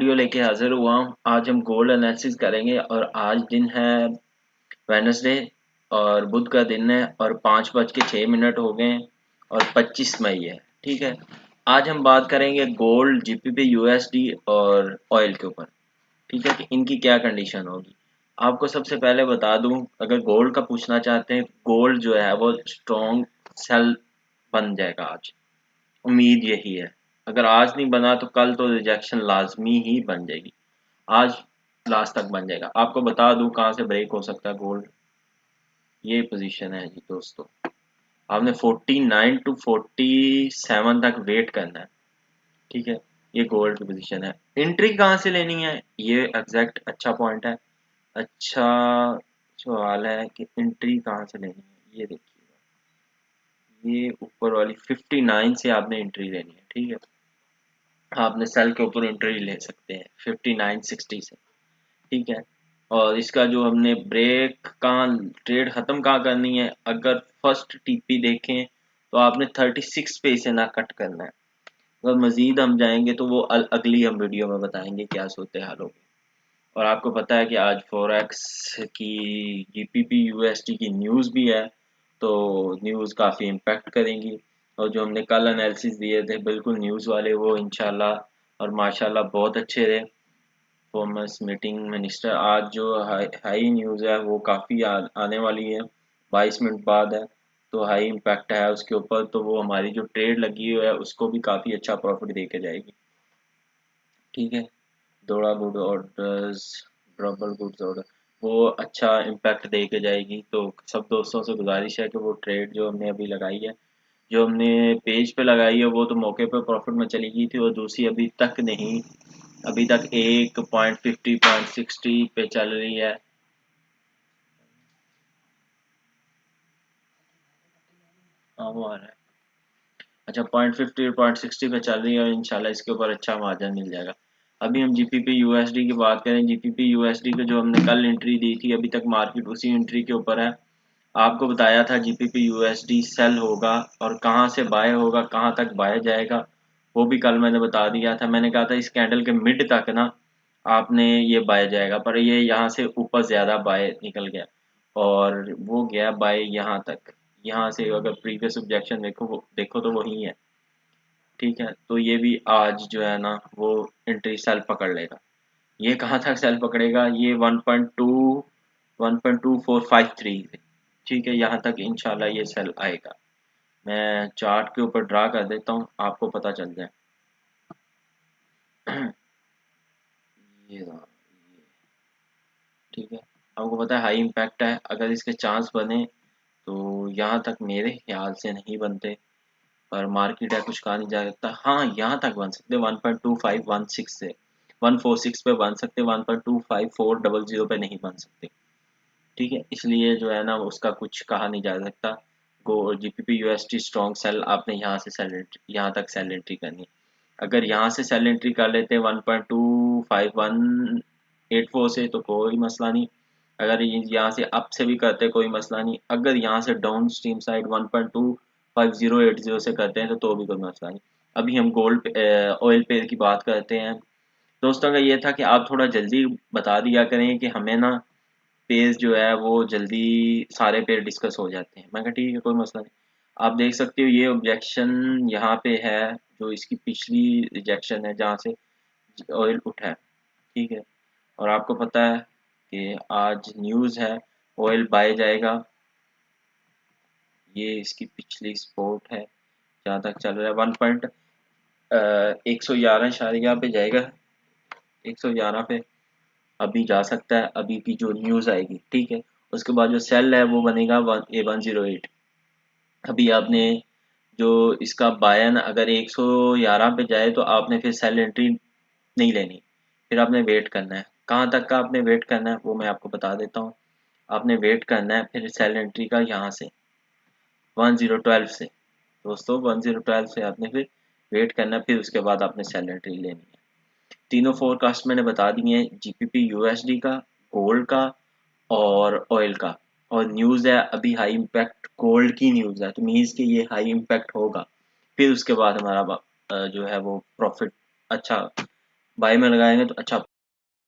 Video लेके हाजिर हुआ हूँ। आज हम गोल्ड एनालिसिस करेंगे और आज दिन है वेडनेसडे और बुध का दिन है और 5:06 हो गए हैं और 25 मई है। ठीक है, आज हम बात करेंगे गोल्ड, जीपीपी, यूएसडी और ऑयल के ऊपर। ठीक है कि इनकी क्या कंडीशन होगी। आपको सबसे पहले बता दूं, अगर गोल्ड का पूछना चाहते हैं, गोल्ड जो है वो स्ट्रॉन्ग सेल बन जाएगा आज। उम्मीद यही है, अगर आज नहीं बना तो कल तो रिजेक्शन लाजमी ही बन जाएगी। आज लास्ट तक बन जाएगा। आपको बता दूं कहाँ से ब्रेक हो सकता है गोल्ड। ये पोजीशन है जी दोस्तों, आपने 49 टू 47 तक वेट करना है। ठीक है, ये गोल्ड की पोजीशन है। एंट्री कहाँ से लेनी है, ये एग्जैक्ट अच्छा पॉइंट है। अच्छा सवाल है कि एंट्री कहाँ से लेनी है। ये देखिएगा, ये ऊपर वाली 59 से आपने एंट्री लेनी है। ठीक है, आपने सेल के ऊपर एंट्री ले सकते हैं 5960 से। ठीक है, और इसका जो हमने ब्रेक कहाँ, ट्रेड खत्म कहाँ करनी है, अगर फर्स्ट टीपी देखें तो आपने 36 पे इसे ना कट करना है। अगर मजीद हम जाएंगे तो वो अगली हम वीडियो में बताएंगे क्या सूरत हाल होगी। और आपको पता है कि आज फॉरेक्स की, जीपीपी यूएसडी की न्यूज़ भी है, तो न्यूज़ काफ़ी इम्पैक्ट करेंगी। और जो हमने कल एनालिसिस दिए थे बिल्कुल न्यूज़ वाले, वो इंशाल्लाह और माशाल्लाह बहुत अच्छे रहे। कॉमर्स मीटिंग मिनिस्टर, आज जो हाई न्यूज़ है वो काफ़ी आने वाली है, 22 मिनट बाद है, तो हाई इम्पैक्ट है उसके ऊपर। तो वो हमारी जो ट्रेड लगी हुई है उसको भी काफ़ी अच्छा प्रॉफिट दे के जाएगी। ठीक है, दौड़ा good orders, double goods order, वो अच्छा इम्पैक्ट दे के जाएगी। तो सब दोस्तों से गुजारिश है कि वो ट्रेड जो हमने अभी लगाई है, जो हमने पेज पे लगाई है, वो तो मौके पे प्रॉफिट में चली गई थी, और दूसरी अभी तक नहीं, अभी तक 1.50 0.60 पे चल रही है। हाँ वो आ रहा है। अच्छा, 0.50 0.60 पे चल रही है और इंशाल्लाह इसके ऊपर अच्छा मार्जिन मिल जाएगा। अभी हम जीपीपी यूएसडी की बात करें, जीपीपी यूएसडी को जो हमने कल एंट्री दी थी, अभी तक मार्केट उसी एंट्री के ऊपर है। आपको बताया था जीपीपी यूएसडी सेल होगा और कहाँ से बाय होगा, कहाँ तक बाय जाएगा, वो भी कल मैंने बता दिया था। मैंने कहा था इस कैंडल के मिड तक ना आपने ये बाय जाएगा, पर ये यहाँ से ऊपर ज़्यादा बाय निकल गया और वो गया बाय यहाँ तक। यहाँ से अगर प्रीवियस ऑब्जेक्शन देखो तो वही है। ठीक है, तो ये भी आज जो है ना वो एंट्री सेल पकड़ लेगा। ये कहाँ तक सेल पकड़ेगा, ये 1.2453। ठीक है, यहाँ तक इंशाल्लाह ये सेल आएगा। मैं चार्ट के ऊपर ड्रा कर देता हूँ, आपको पता चल जाए। ये रहा, ये। ठीक है, आपको पता है हाई इम्पैक्ट है, अगर इसके चांस बने तो यहाँ तक मेरे ख्याल से नहीं बनते, पर मार्केट है, कुछ कहा नहीं जा सकता। हाँ, यहाँ तक बन सकते 1.2516 से 146 पे बन सकते, 1.25400 पे नहीं बन सकते। ठीक है, इसलिए जो है ना उसका कुछ कहा नहीं जा सकता। गो जीपीपी यूएसटी स्ट्रॉन्ग सेल, आपने यहाँ से सेल एंट्री, यहाँ तक सेल एंट्री करनी है। अगर यहाँ से सेल एंट्री कर लेते हैं 1.25184 से तो कोई मसला नहीं। अगर यहाँ से अप से भी करते कोई मसला नहीं। अगर यहाँ से डाउन स्ट्रीम साइड 1.25080 से करते हैं तो भी कोई मसला नहीं। अभी हम गोल्ड ऑयल पेयर की बात करते हैं। दोस्तों का ये था कि आप थोड़ा जल्दी बता दिया करें कि हमें ना पेज जो है वो जल्दी सारे पेज डिस्कस हो जाते हैं। मैं कहा ठीक है, कोई मसला नहीं। आप देख सकते हो ये ऑब्जेक्शन यहाँ पे है, जो इसकी पिछली रिजेक्शन है जहाँ से ऑयल उठा है। ठीक है, और आपको पता है कि आज न्यूज़ है ऑयल बाय जाएगा। ये इसकी पिछली सपोर्ट है जहाँ तक चल रहा है 111 पे जाएगा, 111 पे अभी जा सकता है, अभी की जो न्यूज़ आएगी। ठीक है, उसके बाद जो सेल है वो बनेगा 108। अभी आपने जो इसका बायन अगर 111 पे जाए तो आपने फिर सेल एंट्री नहीं लेनी, फिर आपने वेट करना है। कहाँ तक का आपने वेट करना है वो मैं आपको बता देता हूँ। आपने वेट करना है फिर सेल एंट्री का यहाँ से 1012 से। दोस्तों 1012 से आपने फिर वेट करना है, फिर उसके बाद आपने सेल एंट्री लेनी है। तीनों फोरकास्ट मैंने बता दिए हैं, जीपीपी यूएसडी का, गोल्ड का और ऑयल का। और न्यूज़ है अभी हाई इम्पैक्ट गोल्ड की न्यूज़ है, तो मीन्स कि ये हाई इम्पैक्ट होगा। फिर उसके बाद हमारा जो है वो प्रॉफिट अच्छा बाई में लगाएंगे तो अच्छा